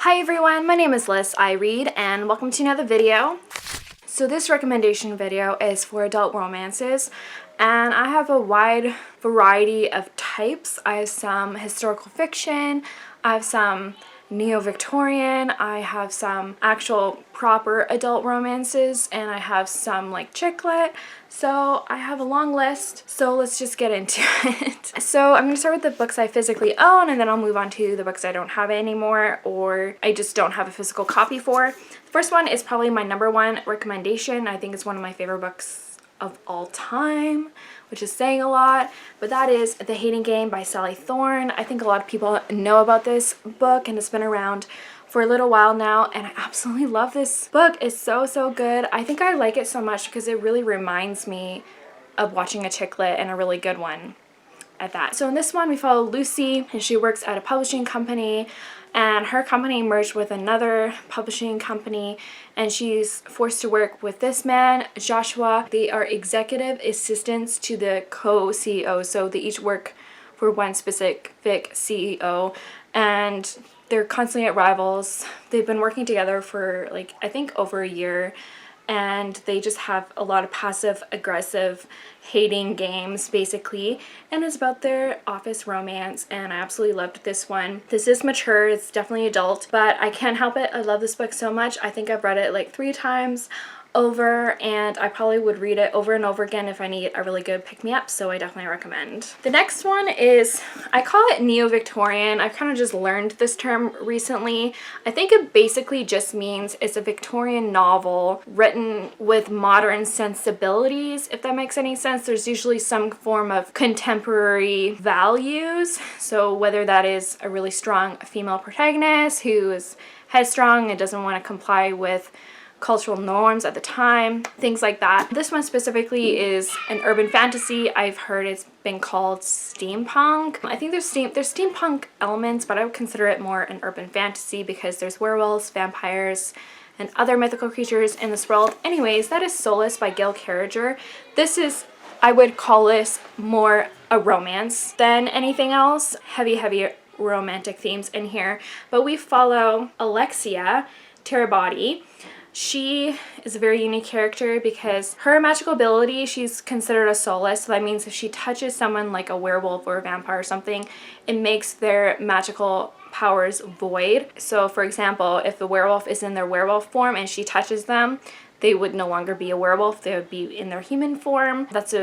Hi everyone, my name is Liz. I read and welcome to another video. So this recommendation video is for adult romances and I have a wide variety of types. I have some historical fiction, I have some neo-Victorian, I have some actual proper adult romances, and I have some like chick lit. So I have a long list, so let's just get into it. So I'm going to start with the books I physically own, and then I'll move on to the books I don't have anymore or I just don't have a physical copy for. The first one is probably my number one recommendation. I think it's one of my favorite books of all time, which is saying a lot, but that is The Hating Game by Sally Thorne. I think a lot of people know about this book and it's been around for a little while now, and I absolutely love this book. It's so good. I think I like it so much because it really reminds me of watching a chick lit, and a really good one at that. So in this one we follow Lucy, and she works at a publishing company, and her company merged with another publishing company, and she's forced to work with this man, Joshua. They are executive assistants to the co-CEO, so they each work for one specific CEO, and they're constantly at rivals. They've been working together for like I think over a year, and they just have a lot of passive aggressive hating games basically, and it's about their office romance, and I absolutely loved this one. This is mature, it's definitely adult, but I can't help it. I love this book so much. I think I've read it like 3 times over, and I probably would read it over and over again if I need a really good pick-me-up, so I definitely recommend. The next one is, I call it neo-Victorian. I've kind of just learned this term recently. I think it basically just means it's a Victorian novel written with modern sensibilities, if that makes any sense. There's usually some form of contemporary values, so whether that is a really strong female protagonist who is headstrong and doesn't want to comply with cultural norms at the time, things like that. This one specifically is an urban fantasy. I've heard it's been called steampunk. I think there's steampunk elements, but I would consider it more an urban fantasy because there's werewolves, vampires, and other mythical creatures in this world. Anyways, that is Soulless by Gail Carriger. This is, I would call this more a romance than anything else. Heavy romantic themes in here, but we follow Alexia Terabody. She is a very unique character because her magical ability, she's considered a soulless, so that means if she touches someone like a werewolf or a vampire or something, it makes their magical powers void. So for example, if the werewolf is in their werewolf form and she touches them, they would no longer be a werewolf, they would be in their human form. That's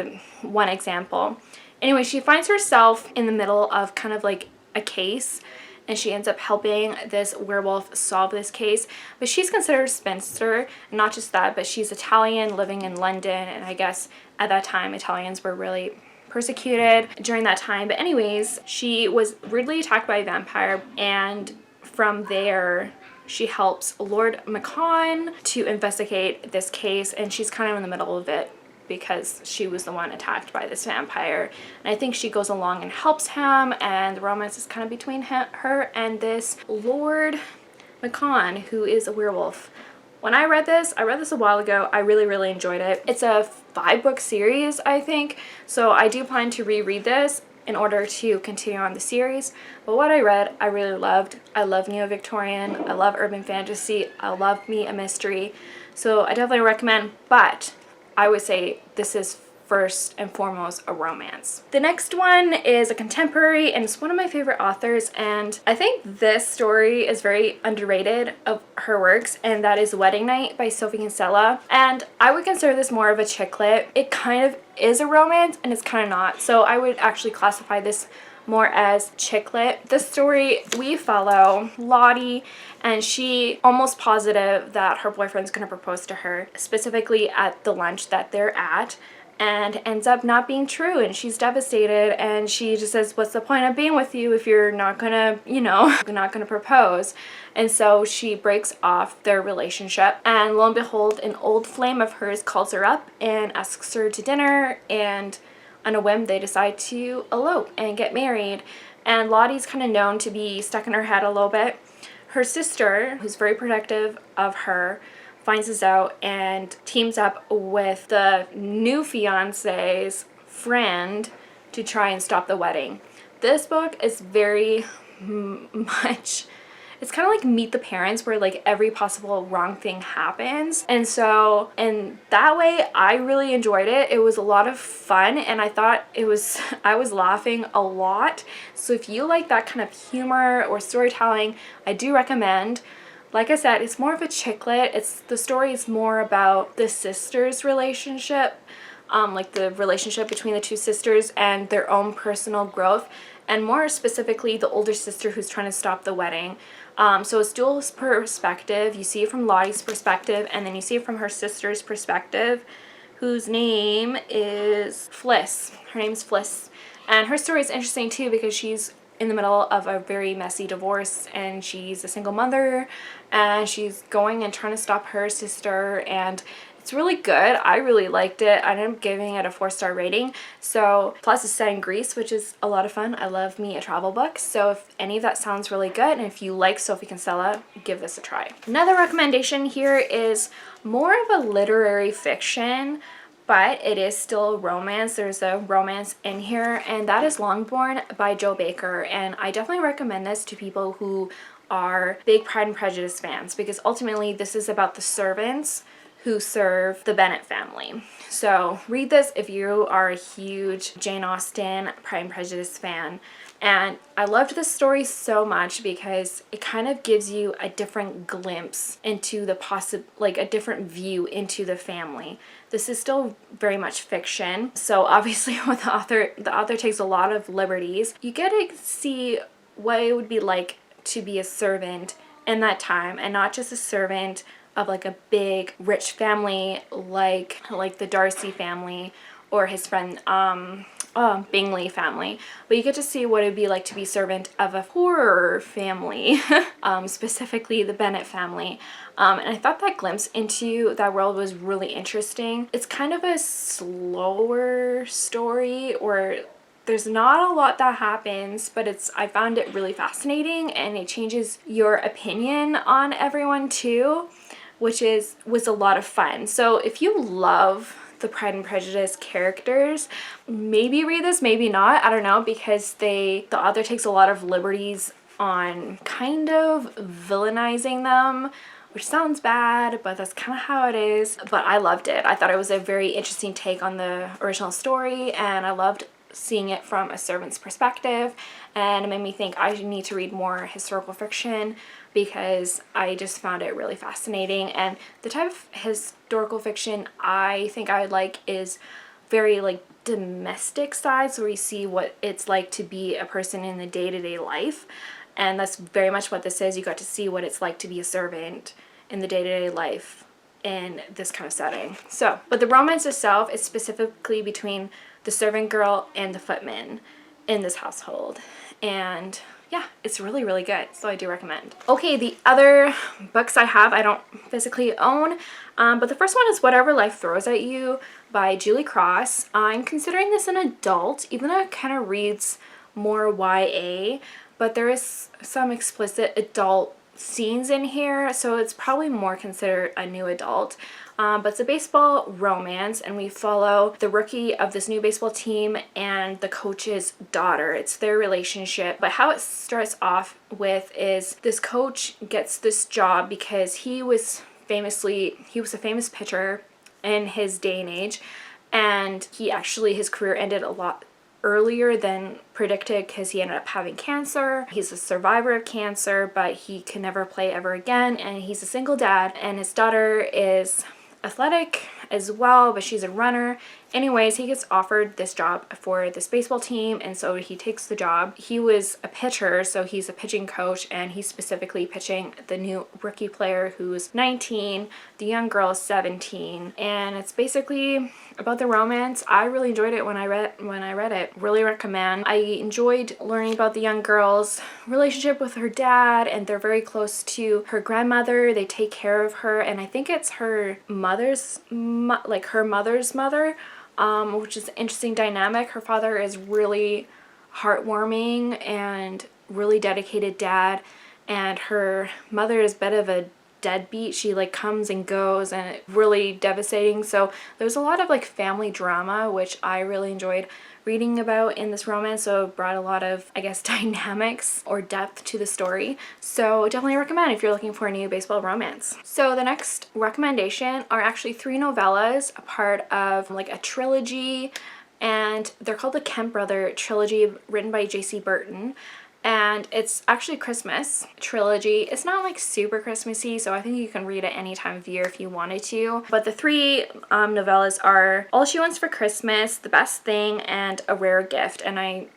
one example. Anyway, she finds herself in the middle of kind of like a case, and she ends up helping this werewolf solve this case. But she's considered a spinster. Not just that, but she's Italian living in London, and I guess at that time Italians were really persecuted during that time. But anyways, she was rudely attacked by a vampire, and from there she helps Lord Macon to investigate this case, and she's kind of in the middle of it because she was the one attacked by this vampire, and I think she goes along and helps him, and the romance is kind of between her and this Lord Macon, who is a werewolf. When I read this a while ago. I really enjoyed it. It's a 5-book series, I think, so I do plan to reread this in order to continue on the series. But what I read, I really loved. I love neo-Victorian, I love urban fantasy, I love me a mystery, so I definitely recommend, but I would say this is first and foremost a romance. The next one is a contemporary, and it's one of my favorite authors, and I think this story is very underrated of her works, and that is Wedding Night by Sophie Kinsella. And I would consider this more of a chick lit. It kind of is a romance and it's kind of not, so I would actually classify this more as chick lit. This story, we follow Lottie, and she almost positive that her boyfriend's gonna propose to her, specifically at the lunch that they're at, and ends up not being true, and she's devastated, and she just says, what's the point of being with you if you're not gonna, not gonna propose? And so she breaks off their relationship, and lo and behold, an old flame of hers calls her up and asks her to dinner, and on a whim they decide to elope and get married. And Lottie's kind of known to be stuck in her head a little bit. Her sister, who's very protective of her, finds this out and teams up with the new fiance's friend to try and stop the wedding. This book is very much it's kind of like Meet the Parents, where like every possible wrong thing happens. And so in that way, I really enjoyed it. It was a lot of fun, and I thought it was I was laughing a lot. So if you like that kind of humor or storytelling, I do recommend. Like I said, it's more of a chick lit. The story is more about the sisters' relationship, like the relationship between the two sisters and their own personal growth, and more specifically the older sister who's trying to stop the wedding. So it's dual perspective. You see it from Lottie's perspective, and then you see it from her sister's perspective, whose name is Fliss. Her name's Fliss. And her story is interesting too, because she's in the middle of a very messy divorce, and she's a single mother, and she's going and trying to stop her sister, and it's really good. I really liked it. I ended up giving it a 4-star rating. So, plus it's set in Greece, which is a lot of fun. I love me a travel book. So if any of that sounds really good, and if you like Sophie Kinsella, give this a try. Another recommendation here is more of a literary fiction, but it is still a romance. There's a romance in here, and that is Longbourn by Joe Baker. And I definitely recommend this to people who are big Pride and Prejudice fans, because ultimately this is about the servants who serve the Bennet family. So read this if you are a huge Jane Austen Pride and Prejudice fan. And I loved this story so much because it kind of gives you a different glimpse into the a different view into the family. This is still very much fiction, so obviously with the author takes a lot of liberties. You get to see what it would be like to be a servant in that time, and not just a servant of like a big rich family like the Darcy family or his friend Bingley family, but you get to see what it'd be like to be servant of a poorer family, specifically the Bennet family. And I thought that glimpse into that world was really interesting. It's kind of a slower story, or there's not a lot that happens, but I found it really fascinating, and it changes your opinion on everyone too, which was a lot of fun. So if you love the Pride and Prejudice characters, maybe read this, maybe not, I don't know, because the author takes a lot of liberties on kind of villainizing them, which sounds bad, but that's kind of how it is. But I loved it. I thought it was a very interesting take on the original story, and I loved seeing it from a servant's perspective, and it made me think I need to read more historical fiction, because I just found it really fascinating. And the type of historical fiction I think I would like is very like domestic side, so we see what it's like to be a person in the day-to-day life, and that's very much what this is. You got to see what it's like to be a servant in the day-to-day life in this kind of setting. So, but the romance itself is specifically between the servant girl and the footman in this household, and yeah, it's really, really good, so I do recommend. Okay, the other books I have, I don't physically own, but the first one is Whatever Life Throws at You by Julie Cross. I'm considering this an adult, even though it kind of reads more YA, but there is some explicit adult scenes in here, so it's probably more considered a new adult. But it's a baseball romance, and we follow the rookie of this new baseball team and the coach's daughter. It's their relationship. But how it starts off with is this coach gets this job because he was a famous pitcher in his day and age, and his career ended a lot earlier than predicted because he ended up having cancer. He's a survivor of cancer, but he can never play ever again, and he's a single dad, and his daughter is athletic as well, but she's a runner. Anyways, he gets offered this job for this baseball team, and so he takes the job. He was a pitcher, so he's a pitching coach, and he's specifically pitching the new rookie player who's 19. The young girl is 17, and it's basically about the romance. I really enjoyed it when I read it. Really recommend. I enjoyed learning about the young girl's relationship with her dad, and they're very close to her grandmother. They take care of her, and I think it's her mother's mother, which is an interesting dynamic. Her father is really heartwarming and really dedicated dad, and her mother is a bit of a deadbeat. She like comes and goes and it's really devastating. So there's a lot of like family drama, which I really enjoyed reading about in this romance. So it brought a lot of, I guess, dynamics or depth to the story. So definitely recommend if you're looking for a new baseball romance. So the next recommendation are actually 3 novellas, a part of like a trilogy, and they're called the Kemp Brother trilogy, written by J.C. Burton. And it's actually a Christmas trilogy. It's not like super Christmassy, so I think you can read it any time of year if you wanted to. But the 3 novellas are All She Wants for Christmas, The Best Thing, and A Rare Gift. And I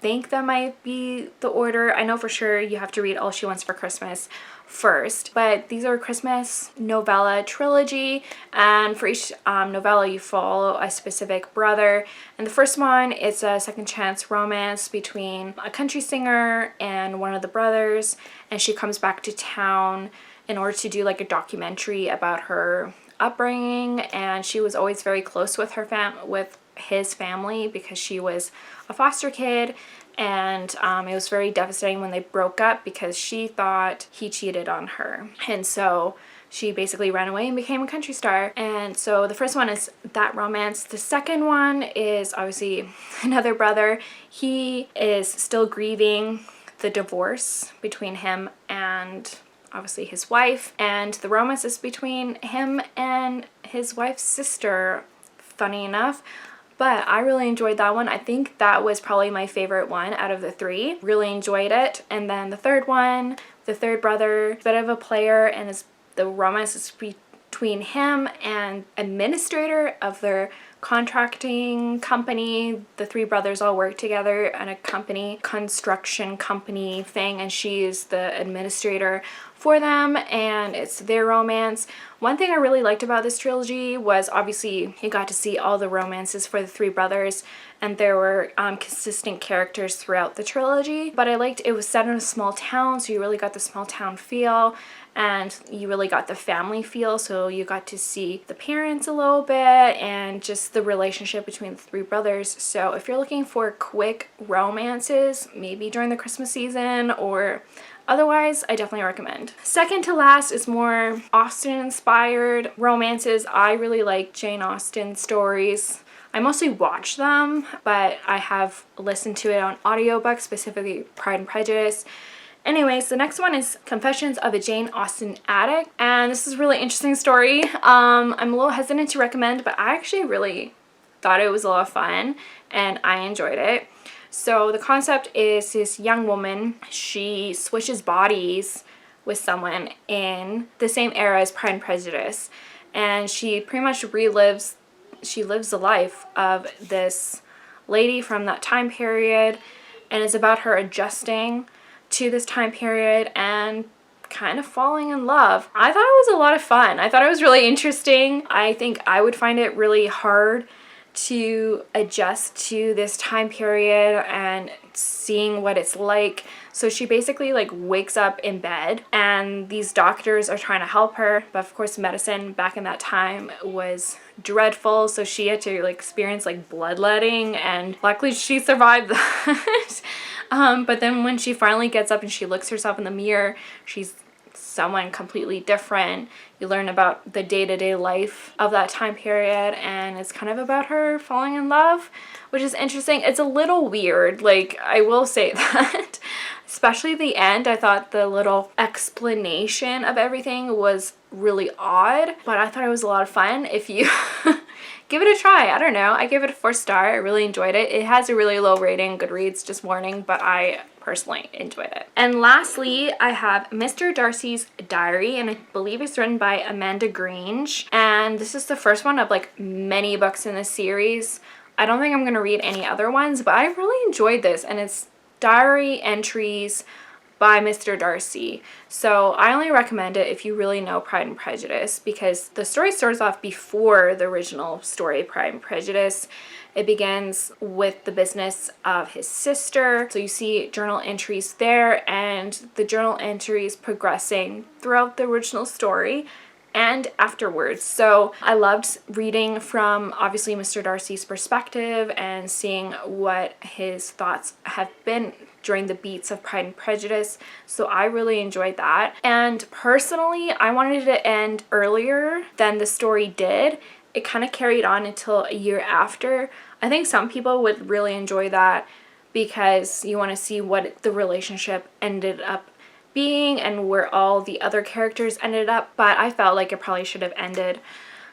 think that might be the order. I know for sure you have to read All She Wants for Christmas first, but these are a Christmas novella trilogy, and for each novella you follow a specific brother. And the first one is a second chance romance between a country singer and one of the brothers, and she comes back to town in order to do like a documentary about her upbringing, and she was always very close with his family because she was a foster kid. And it was very devastating when they broke up because she thought he cheated on her. And so she basically ran away and became a country star. And so the first one is that romance. The second one is obviously another brother. He is still grieving the divorce between him and obviously his wife. And the romance is between him and his wife's sister, funny enough. But I really enjoyed that one. I think that was probably my favorite one out of the 3. Really enjoyed it. And then the third one, the third brother, a bit of a player, and the romance is between him and administrator of their contracting company. The 3 brothers all work together in a construction company thing, and she is the administrator for them, and it's their romance. One thing I really liked about this trilogy was obviously you got to see all the romances for the 3 brothers, and there were consistent characters throughout the trilogy. But I liked it was set in a small town, so you really got the small town feel, and you really got the family feel, so you got to see the parents a little bit and just the relationship between the 3 brothers. So if you're looking for quick romances, maybe during the Christmas season or otherwise, I definitely recommend. Second to last is more Austen-inspired romances. I really like Jane Austen stories. I mostly watch them, but I have listened to it on audiobook, specifically Pride and Prejudice. Anyways, the next one is Confessions of a Jane Austen Addict, and this is a really interesting story. I'm a little hesitant to recommend, but I actually really thought it was a lot of fun, and I enjoyed it. So the concept is this young woman, she switches bodies with someone in the same era as Pride and Prejudice, and she pretty much lives the life of this lady from that time period, and it's about her adjusting to this time period and kind of falling in love. I thought it was a lot of fun. I thought it was really interesting. I think I would find it really hard to adjust to this time period and seeing what it's like. So she basically like wakes up in bed and these doctors are trying to help her, but of course medicine back in that time was dreadful, so she had to like experience like bloodletting, and luckily she survived that. But then when she finally gets up and she looks herself in the mirror, she's someone completely different. You learn about the day-to-day life of that time period, and it's kind of about her falling in love, which is interesting. It's a little weird, like, I will say that. Especially the end, I thought the little explanation of everything was really odd, but I thought it was a lot of fun. If you give it a try, I don't know. I gave it a 4-star. I really enjoyed it. It has a really low rating, Goodreads, just warning, but I personally enjoyed it. And lastly, I have Mr. Darcy's Diary, and I believe it's written by Amanda Grange. And this is the first one of like many books in this series. I don't think I'm gonna read any other ones, but I really enjoyed this, and it's diary entries by Mr. Darcy. So I only recommend it if you really know Pride and Prejudice, because the story starts off before the original story, Pride and Prejudice. It begins with the business of his sister. So you see journal entries there, and the journal entries progressing throughout the original story. and afterwards. So I loved reading from obviously Mr. Darcy's perspective and seeing what his thoughts have been during the beats of Pride and Prejudice. So I really enjoyed that. And personally, I wanted it to end earlier than the story did. It kind of carried on until a year after. I think some people would really enjoy that because you want to see what the relationship ended up being and where all the other characters ended up, but I felt like it probably should have ended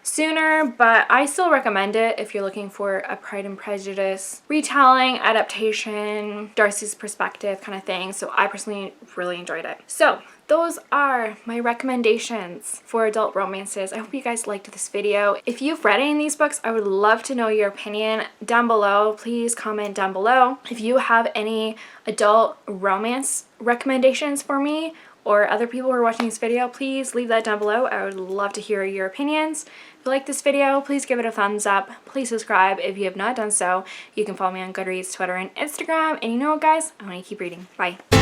sooner. But I still recommend it if you're looking for a Pride and Prejudice retelling, adaptation, Darcy's perspective kind of thing. So I personally really enjoyed it. So those are my recommendations for adult romances. I hope you guys liked this video. If you've read any of these books, I would love to know your opinion down below. Please comment down below. If you have any adult romance recommendations for me or other people who are watching this video, please leave that down below. I would love to hear your opinions. If you like this video, please give it a thumbs up. Please subscribe if you have not done so. You can follow me on Goodreads, Twitter, and Instagram. And you know what, guys? I'm gonna keep reading. Bye.